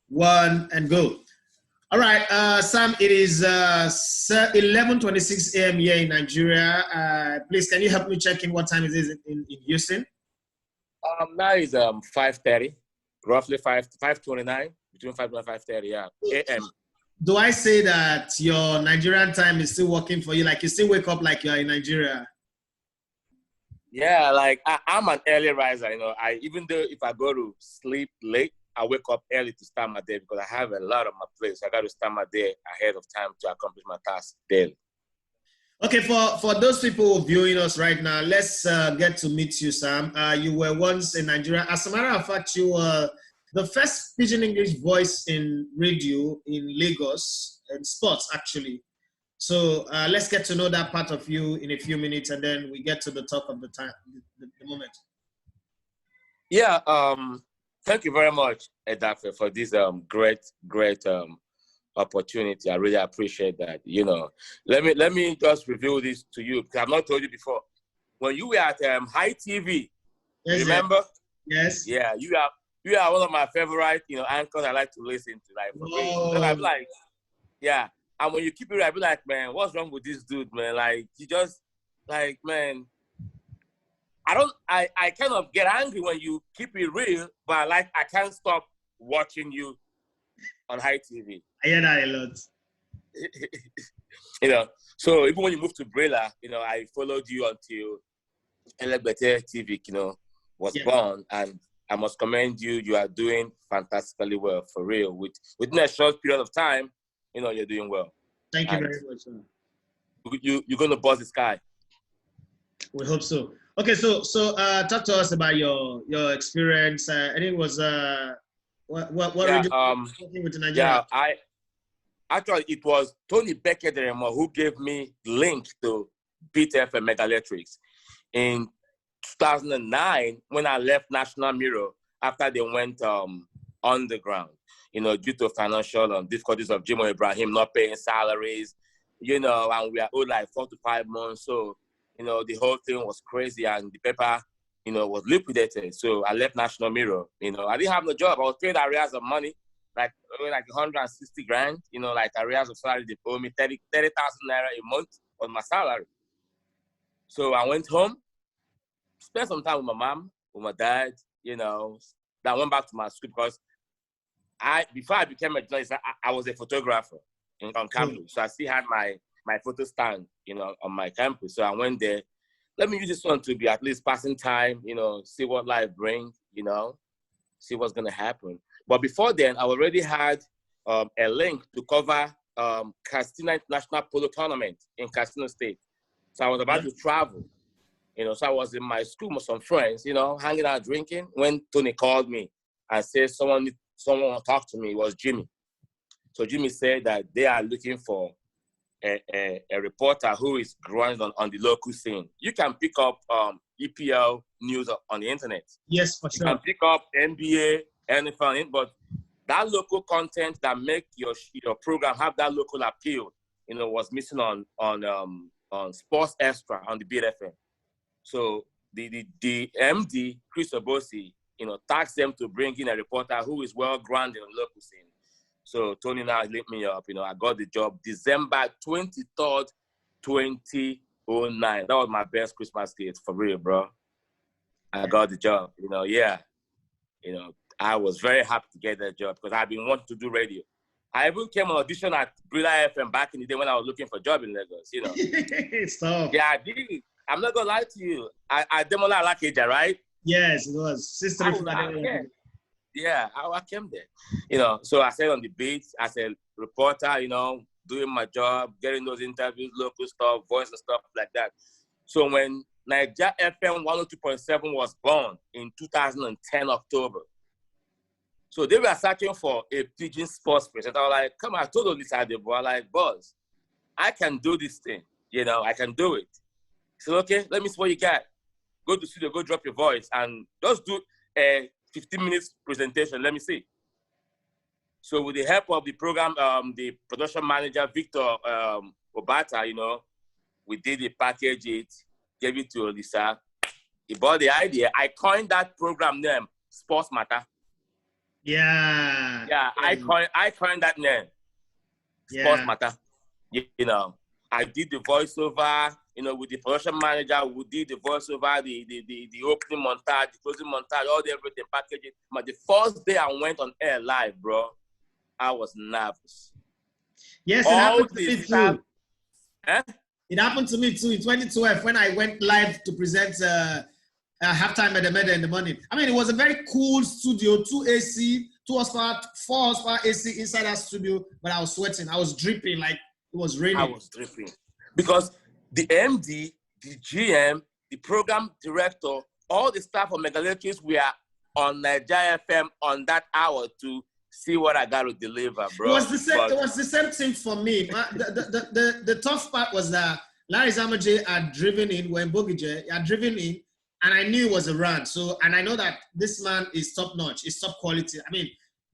One, and go. All right, Sam, it is 11:26 a.m. here in Nigeria. Please, can you help me check in what time it is in Houston? Now is 5:30, roughly 5:29, between 5 and 5:30, yeah, a.m. Do I say that your Nigerian time is still working for you? Like you still wake up like you're in Nigeria? Yeah, like I'm an early riser, even though if I go to sleep late, I wake up early to start my day because I have a lot on my plate. So I got to start my day ahead of time to accomplish my tasks daily. Okay, for those people viewing us right now, let's get to meet you, Sam. You were once in Nigeria. As a matter of fact, you were the first Pidgin English voice in radio in Lagos, in sports, actually. So let's get to know that part of you in a few minutes, and then we get to the talk of the time, the moment. Yeah, thank you very much, Edafe, for this great opportunity. I really appreciate that. Let me just reveal this to you because I've not told you before. When you were at High TV, yes, remember? Yes. Yeah, you are one of my favorite, anchors I like to listen to. Like, then I'd be like, yeah. And when you keep it, I'd be like, man, what's wrong with this dude, man? Like, he just, like, man. I kind of get angry when you keep it real, but I can't stop watching you on High TV. I hear that a lot. So even when you moved to Brilla, I followed you until LGBT TV, was born, and I must commend you. You are doing fantastically well, for real. Within a short period of time, you're doing well. Thank you very much, sir. You're going to buzz the sky. We hope so. Okay, so talk to us about your experience. I think it was what working with Nigeria? Yeah, actually it was Tony Beckett who gave me link to Beat FM Megalectrics in 2009 when I left National Mirror after they went underground. Due to financial difficulties of Jimo Ibrahim not paying salaries, and we are owed like 4 to 5 months. So the whole thing was crazy, and the paper, was liquidated. So I left National Mirror. I didn't have no job. I was paid arrears of money, like 160 grand. Like arrears of salary. They owe me 30,000 naira a month on my salary. So I went home, spent some time with my mom, with my dad. Then I went back to my school because before I became a journalist, I was a photographer on campus. So I still had my photo stand, on my campus. So I went there. Let me use this one to be at least passing time, see what life brings, see what's going to happen. But before then, I already had a link to cover Castina International Polo Tournament in Castina State. So I was about to travel, so I was in my school with some friends, hanging out, drinking, when Tony called me and said someone will talk to me. It was Jimmy. So Jimmy said that they are looking for a reporter who is growing on the local scene. You can pick up EPL news on the internet. Yes, for sure. You can pick up NBA, NFL, but that local content that make your program have that local appeal, was missing on Sports Extra on the Beat FM. So the MD, Chris Obosi, tasked them to bring in a reporter who is well grounded on the local scene. So Tony now linked me up. I got the job December 23rd, 2009. That was my best Christmas gift, for real, bro. I got the job. I was very happy to get that job because I've been wanting to do radio. I even came on audition at Brilla FM back in the day when I was looking for a job in Lagos. Stop. Yeah, I did. I'm not gonna lie to you. I Demola Alakeja, right? Yes, it was. Sister. Yeah, I came there. So I said on the beat as a reporter, doing my job, getting those interviews, local stuff, voice and stuff like that. So when Nigeria FM 102.7 was born in 2010 October, so they were searching for a Pidgin sports presenter. I was like, come on, I told Lisa Adebo, I'm like, boss, I can do this thing. I can do it. He said, okay, let me see what you got. Go to the studio, go drop your voice, and just do a 15 minutes presentation. Let me see. So with the help of the program, the production manager, Victor Obata, we did the package it, gave it to Lisa. He bought the idea. I coined that program name, Sports Matter. Yeah. Yeah, I coined that name. Sports Yeah. Matter. You know, I did the voiceover, you know, with the production manager. We did the voiceover, the opening montage, the closing montage, all the everything packaging. But the first day I went on air live, bro, I was nervous. Yes, it All happened to the me staff, too. eh? It happened to me too in 2012 when I went live to present halftime at the Meda in the morning. I mean, it was a very cool studio, 2 AC, 2 horsepower, 4 horsepower AC inside that studio, but I was sweating. I was dripping like it was raining. I was dripping. Because the MD, the GM, the program director, all the staff of Megalectrics were on Nigeria FM on that hour to see what I got to deliver, bro. It was the same. It was the same thing for me. The tough part was that Larry Zamaje had driven in when Bogije had driven in, and I knew it was a run. So, and I know that this man is top notch. It's top quality. I mean,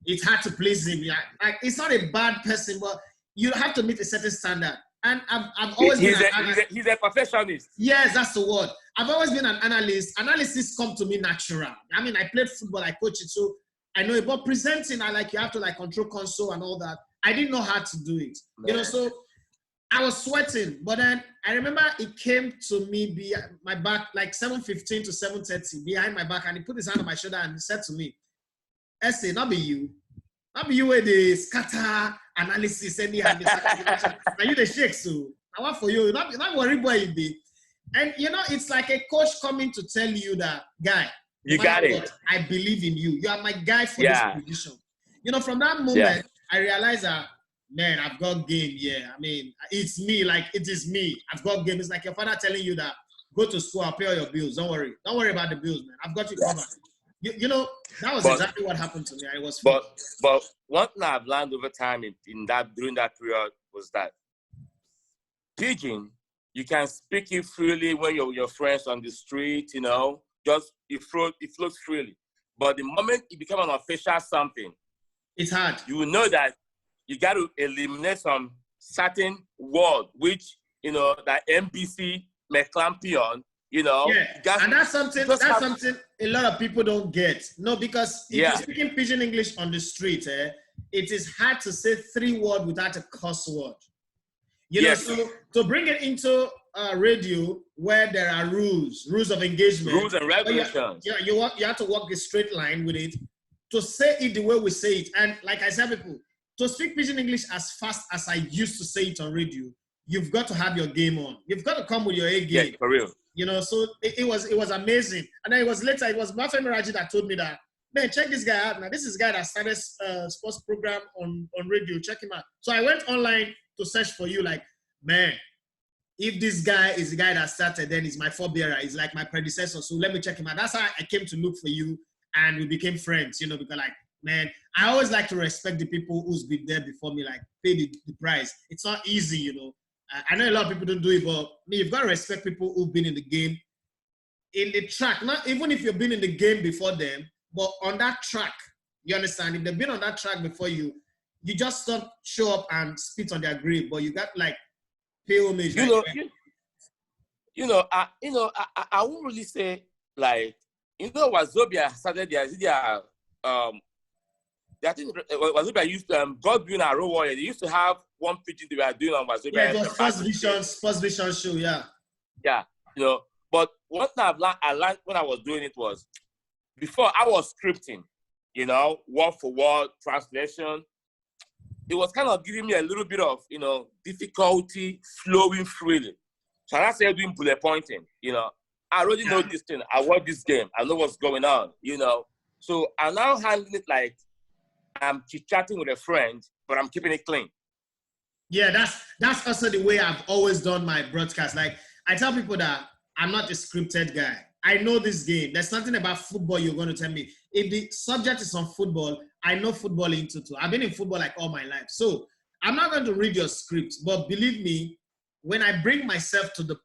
it's hard to please him. Yeah, like it's not a bad person, but you have to meet a certain standard. And I've always been he's a perfectionist. Yes, that's the word. I've always been an analyst. Analysis come to me natural. I mean, I played football, I coach it, so I know it. But presenting, you have to like control console and all that. I didn't know how to do it. Man. You know, so I was sweating. But then I remember it came to me behind my back, like 7:15 to 7:30, behind my back, and he put his hand on my shoulder and he said to me, "Essay, not be you. Not be you where the scatter analysis anyhow. Now you the shake, so I want for you. Not worry boy you be." And you know, it's like a coach coming to tell you that, guy, you got it. What, I believe in you. You are my guy for this position. You know, from that moment, I realized that, man, I've got game. Yeah, I mean, it's me. Like it is me. I've got game. It's like your father telling you that go to school, I'll pay all your bills. Don't worry about the bills, man. I've got you covered. You know, that was exactly what happened to me. It was fun. But one thing I've learned over time during that period was that pidgin, you can speak it freely when you're with your friends on the street, you know, just it flows freely. But the moment it becomes an official something, it's hard. You will know that you got to eliminate some certain word, which, you know, that NBC may clampion, you know. Yeah, and that's something a lot of people don't get. No, because if you're speaking pidgin English on the street, it is hard to say 3 words without a cuss word. You know, so to bring it into radio where there are rules of engagement, rules and regulations. You have to walk the straight line with it to say it the way we say it. And like I said, people, to speak pidgin English as fast as I used to say it on radio, you've got to have your game on. You've got to come with your A game. Yeah, for real. You know, so it was amazing. And then it was Mafemi Raji that told me that, man, check this guy out. Now, this is a guy that started a sports program on radio. Check him out. So I went online to search for you, like, man, if this guy is the guy that started, then he's my forebearer. He's like my predecessor. So let me check him out. That's how I came to look for you. And we became friends, you know, because like, man, I always like to respect the people who's been there before me, like pay the price. It's not easy, you know. I know a lot of people don't do it, but you've got to respect people who've been in the game, in the track. Not even if you've been in the game before them, but on that track, you understand? If they've been on that track before you, you just don't show up and spit on their grave, but you got like pay homage. I won't really say like, you know, Wazobia started their I think Wazobia used God being a role warrior. They used to have one pidgin they were doing on Wazobia. Yeah, it was First Vision show, yeah. Yeah, you know, but one thing I learned when I was doing it was, before I was scripting, you know, word for word translation. It was kind of giving me a little bit of, you know, difficulty flowing freely. So I started doing bullet pointing, you know. I already know this thing. I watch this game. I know what's going on, you know. So I'm now handling it like I'm chit-chatting with a friend, but I'm keeping it clean. Yeah, that's also the way I've always done my broadcast. Like, I tell people that I'm not a scripted guy. I know this game. There's nothing about football you're going to tell me. If the subject is on football, I know football into two. I've been in football like all my life. So I'm not going to read your script, but believe me, when I bring myself to the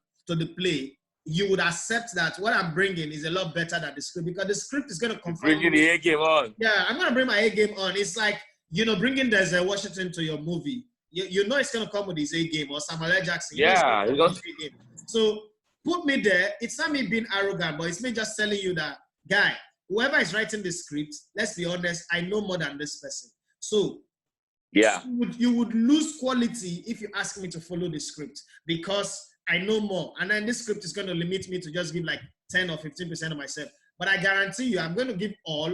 play, you would accept that what I'm bringing is a lot better than the script, because the script is going to confirm. Bringing the A game on. Yeah, I'm going to bring my A game on. It's like, you know, bringing Denzel Washington to your movie. You know it's going to come with his A game, or Samuel L. Jackson. Yeah. So put me there. It's not me being arrogant, but it's me just telling you that, guy, whoever is writing the script, let's be honest, I know more than this person. So Yeah. you would lose quality if you ask me to follow the script because I know more. And then this script is going to limit me to just give like 10 or 15% of myself. But I guarantee you, I'm going to give all,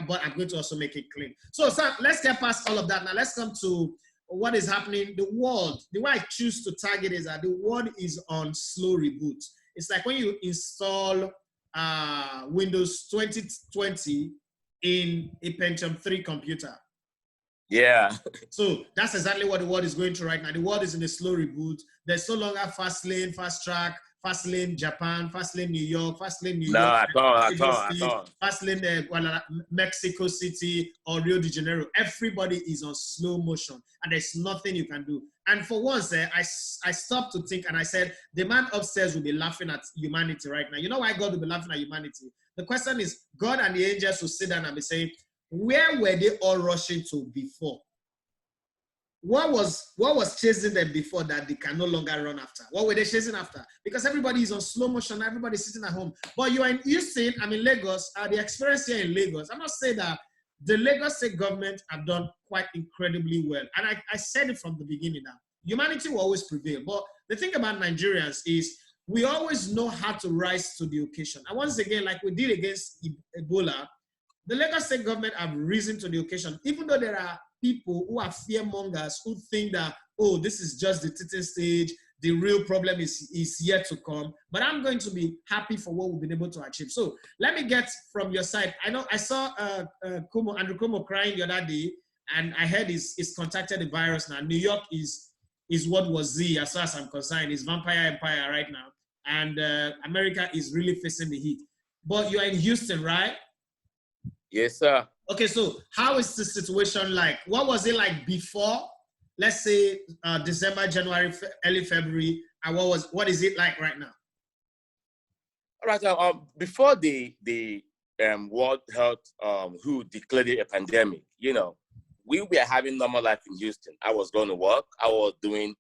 but I'm going to also make it clean. So, Sam, let's get past all of that. Now, let's come to what is happening. The world, the way I choose to target is that the world is on slow reboot. It's like when you install Windows 2020 in a Pentium 3 computer. Yeah. So that's exactly what the world is going through right now. The world is in a slow reboot. There's no longer fast lane, fast track, fast lane Japan, fast lane New York, fast lane New York, at all. fast lane Mexico City or Rio de Janeiro. Everybody is on slow motion and there's nothing you can do. And for once, I stopped to think and I said, the man upstairs will be laughing at humanity right now. You know why God will be laughing at humanity? The question is, God and the angels will sit down and be saying, where were they all rushing to before? What was chasing them before that they can no longer run after? What were they chasing after? Because everybody is on slow motion, everybody's sitting at home. But you are in Houston, I'm in Lagos, the experience here in Lagos, I must say that the Lagos state government have done quite incredibly well. And I said it from the beginning now, humanity will always prevail. But the thing about Nigerians is we always know how to rise to the occasion. And once again, like we did against Ebola, the Lagos state government have risen to the occasion, even though there are people who are fearmongers who think that, oh, this is just the teething stage, the real problem is yet to come. But I'm going to be happy for what we've been able to achieve. So let me get from your side. I know I saw Andrew Cuomo crying the other day, and I heard he's contacted the virus now. New York is what was Z, as far as I'm concerned, is vampire empire right now. And America is really facing the heat. But you're in Houston, right? Yes, sir. Okay, so how is the situation like? What was it like before, let's say December, January, early February, and what is it like right now? All right. Before the World Health WHO declared it a pandemic, we were having normal life in Houston. I was going to work. I was doing,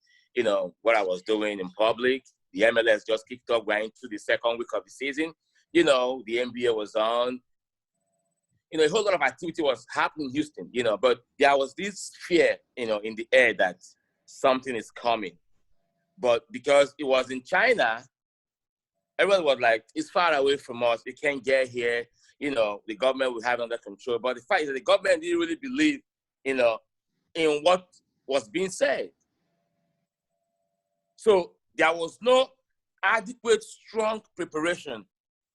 what I was doing in public. The MLS just kicked off. We're into the second week of the season. The NBA was on. A whole lot of activity was happening in Houston, but there was this fear, in the air that something is coming. But because it was in China, everyone was like, it's far away from us. It can't get here. The government will have it under control. But the fact is that the government didn't really believe, in what was being said. So there was no adequate, strong preparation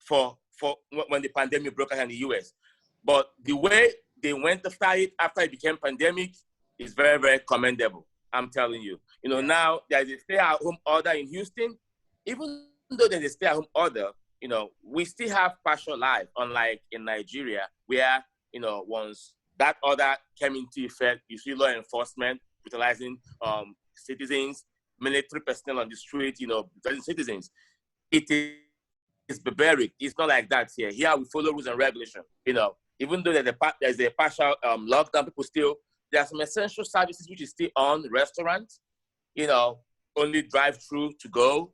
for when the pandemic broke out in the US. But the way they went after it became pandemic is very, very commendable. I'm telling you. Now there's a stay-at-home order in Houston. Even though there's a stay-at-home order, we still have partial life, unlike in Nigeria, where, once that order came into effect, you see law enforcement utilizing citizens, military personnel on the street, utilizing citizens. It is barbaric. It's not like that here. Here we follow rules and regulation, Even though there's a partial lockdown, there are some essential services which is still on, restaurants, only drive-through to go,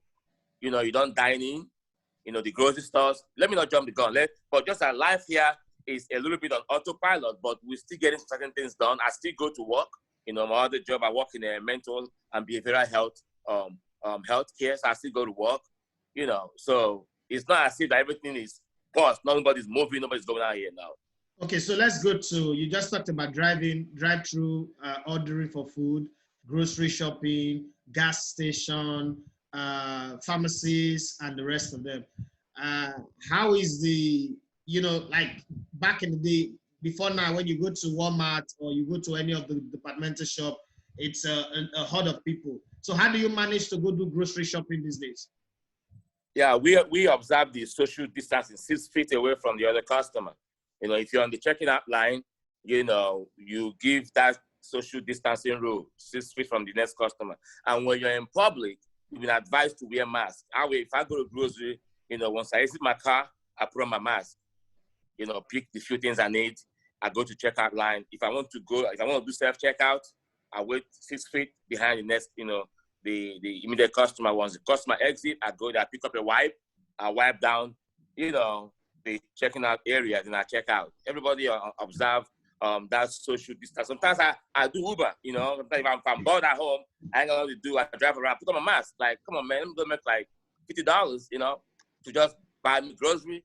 you don't dine in, the grocery stores. Let me not jump the gun, but just our life here is a little bit on autopilot, but we're still getting certain things done. I still go to work, my other job, I work in a mental and behavioral health, healthcare, so I still go to work, so it's not as if that everything is paused. Nobody's moving, nobody's going out here now. Okay, so let's go to, you just talked about drive-through, ordering for food, grocery shopping, gas station, pharmacies, and the rest of them. How is the, like back in the day, before now, when you go to Walmart or you go to any of the departmental shop, it's a horde of people. So how do you manage to go do grocery shopping these days? Yeah, we observe the social distancing 6 feet away from the other customer. If you're on the checking out line, you give that social distancing rule 6 feet from the next customer. And when you're in public, you've been advised to wear masks. If I go to grocery, once I exit my car, I put on my mask. Pick the few things I need. I go to checkout line. If I want to do self-checkout, I wait 6 feet behind the next, the immediate customer. Once the customer exit, I go there, I pick up a wipe, I wipe down, the checking out areas, and I check out. Everybody observe that social distance. Sometimes I do Uber, you know. Sometimes if I'm bored at home, I ain't gonna know what to do. I drive around, put on my mask. Like, come on, man, I'm gonna make like $50, you know, to just buy me grocery.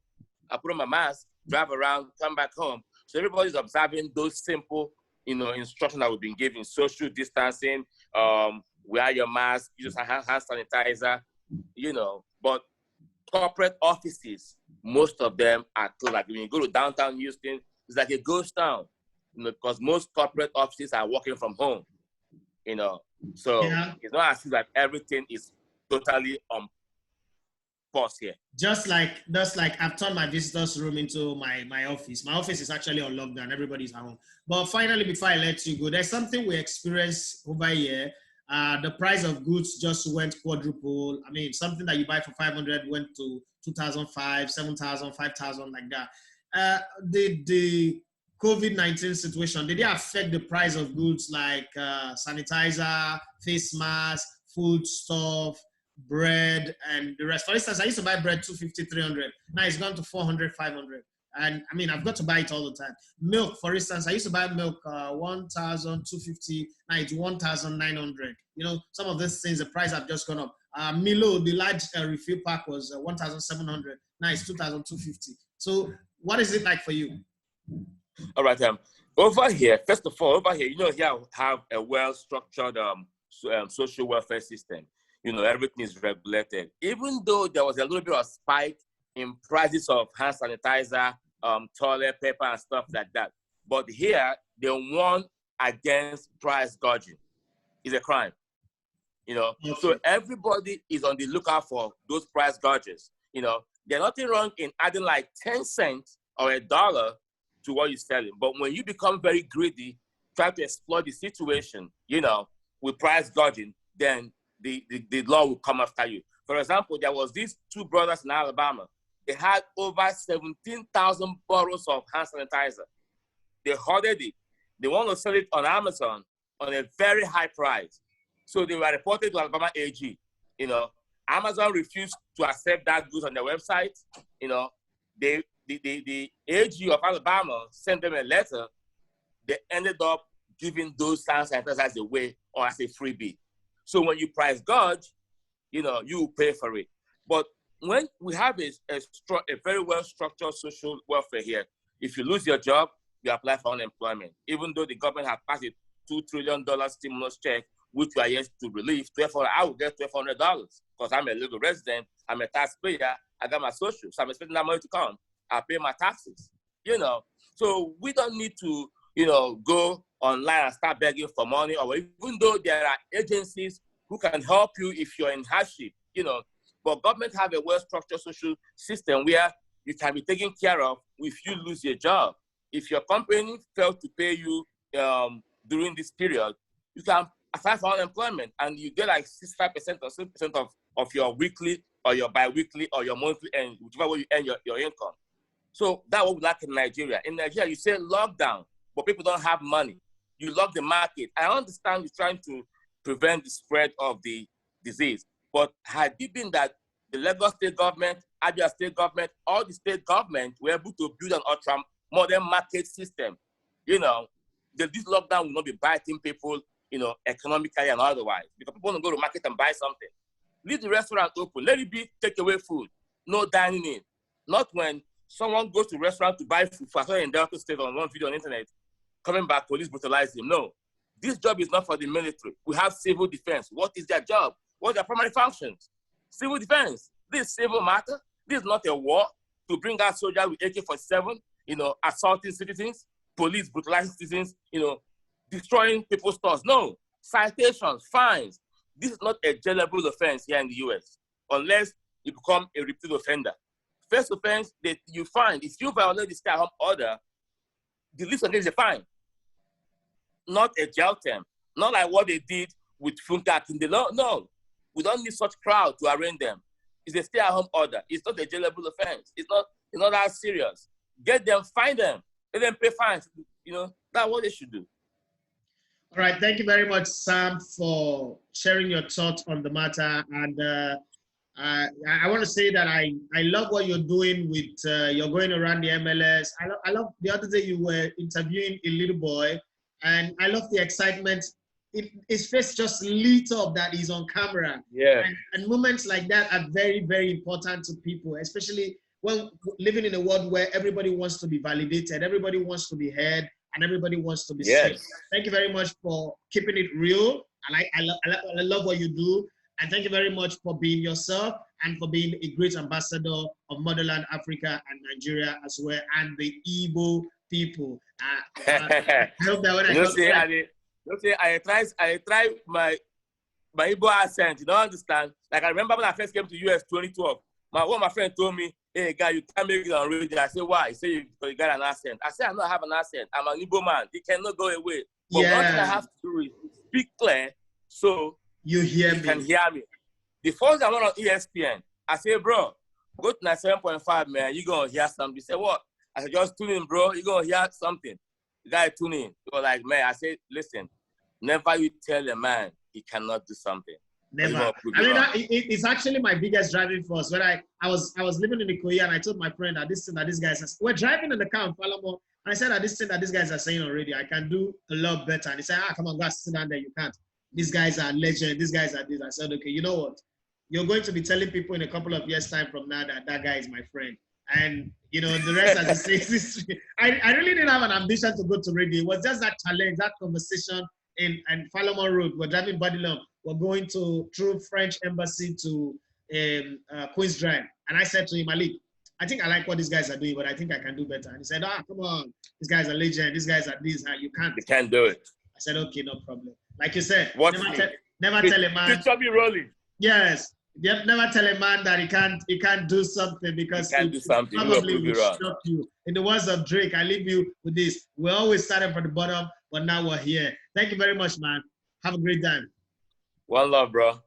I put on my mask, drive around, come back home. So everybody's observing those simple, you know, instructions that we've been given: social distancing, wear your mask, use hand sanitizer, you know. But corporate offices, most of them are closed. Like when you go to downtown Houston, it's like a ghost town, you know, because most corporate offices are working from home, you know. So it's not as if that everything is totally on pause here. Just like I've turned my visitors room into my office. My office is actually on lockdown. Everybody's at home. But finally, before I let you go, there's something we experienced over here. The price of goods just went quadruple. I mean, something that you buy for 500 went to 2,005, 7,000, 5,000, like that. The COVID-19 situation, did it affect the price of goods like sanitizer, face mask, food stuff, bread, and the rest? For instance, I used to buy bread 250, 300. Now it's gone to 400, 500. And I mean, I've got to buy it all the time. Milk, for instance, I used to buy milk 1,250. Now it's 1,900. You know, some of these things, the price have just gone up. Milo, the large refill pack was 1,700. Now it's 2,250. So what is it like for you? All right. Over here, first of all, you know, here I have a well-structured social welfare system. You know, everything is regulated. Even though there was a little bit of spike in prices of hand sanitizer, toilet paper, and stuff like that, but here they warn against price gouging. It's a crime. You know, okay. So everybody is on the lookout for those price gouges. You know, there's nothing wrong in adding like 10 cents or $1 to what you're selling. But when you become very greedy, try to exploit the situation, you know, with price gouging, then the law will come after you. For example, there was these two brothers in Alabama. They had over 17,000 bottles of hand sanitizer. They hoarded it. They want to sell it on Amazon on a very high price. So they were reported to Alabama AG. You know, Amazon refused to accept that goods on their website. You know, the AG of Alabama sent them a letter. They ended up giving those hand sanitizers away or as a freebie. So when you price gouge, you know, you will pay for it. But when we have a very well-structured social welfare here, if you lose your job, you apply for unemployment. Even though the government has passed a $2 trillion stimulus check, which we are yet to relieve, I will get $1,200 because I'm a legal resident, I'm a taxpayer, I got my social, so I'm expecting that money to come. I pay my taxes, you know. So we don't need to, you know, go online and start begging for money, or even though there are agencies who can help you if you're in hardship, you know. But government have a well-structured social system where you can be taken care of if you lose your job. If your company failed to pay you during this period, you can apply for unemployment and you get like 65% or 6% of your weekly or your bi-weekly or your monthly, and whichever way you earn your income. So that's what we lack in Nigeria. In Nigeria, you say lockdown, but people don't have money. You lock the market. I understand you're trying to prevent the spread of the disease, but had it been that the Lagos state government, Abia state government, all the state government were able to build an ultra-modern market system, you know, this lockdown will not be biting people, you know, economically and otherwise, because people want to go to market and buy something. Leave the restaurant open. Let it be takeaway food, no dining in. Not when someone goes to a restaurant to buy food, for I saw in Delta State on one video on the internet, coming back, police brutalize him. No, this job is not for the military. We have civil defense. What is their job? What are their primary functions? Civil defense. This is civil matter. This is not a war to bring out soldiers with AK-47, you know, assaulting citizens, police brutalizing citizens, you know, destroying people's stores. No, citations, fines. This is not a jailable offense here in the US, unless you become a repeat offender. First offense that you find, if you violate the stay-at-home order, the least against a fine, not a jail term, not like what they did with Funke in the law. No, we don't need such crowd to arraign them. It's a stay-at-home order. It's not a jailable offense. It's not that serious. Get them, find them, let them pay fines. You know, that's what they should do. All right, thank you very much, Sam, for sharing your thoughts on the matter. And I want to say that I love what you're doing with you're going around the MLS. I love the other day you were interviewing a little boy, and I love the excitement. His face just lit up that he's on camera. Yeah. And moments like that are very, very important to people, especially when living in a world where everybody wants to be validated, everybody wants to be heard, and everybody wants to be seen. Thank you very much for keeping it real. I love what you do. And thank you very much for being yourself and for being a great ambassador of Motherland Africa and Nigeria as well, and the Igbo people. I hope that when I try my Igbo accent. You don't understand? Like I remember when I first came to US 2012. One of my friend told me, "Hey, guy, you can't make it on radio." I said, "Why?" He said, "You got an accent." I said, "I don't have an accent. I'm an Igbo man. It cannot go away." But one thing I have to do is speak clear so you can hear me. The first time I went on ESPN, I said, "Bro, go to 97.5, man. You're going to hear something." He said, "What?" I said, "Just tune in, bro. You're going to hear something." The guy tune in. He was like, "Man," I said, "Listen, never you tell a man he cannot do something." Never. I mean, it's actually my biggest driving force. When I was living in Ikoyi and I told my friend that this thing that these guys are, we're driving in the car in Falamo, and I said that this thing that these guys are saying already, I can do a lot better. And he said, "Come on, guys, sit down there. You can't. These guys are legend. These guys are this." I said, "Okay, you know what? You're going to be telling people in a couple of years' time from now that guy is my friend." And, you know, the rest, as you say, I really didn't have an ambition to go to radio. It was just that challenge, that conversation in Falamo Road. We're driving Badilum. We're going through French Embassy to Queen's Drive. And I said to him, "Malik, I think I like what these guys are doing, but I think I can do better." And he said, "Come on. These guys are legend. These guys are this. You can't." You can't do it. I said, "Okay, no problem." Like you said, never tell a man. Picture me rolling. Yes. Never tell a man that he can't do something because he can't do something. Probably will shock you. In the words of Drake, I leave you with this. We're always starting from the bottom, but now we're here. Thank you very much, man. Have a great time. One love, bro.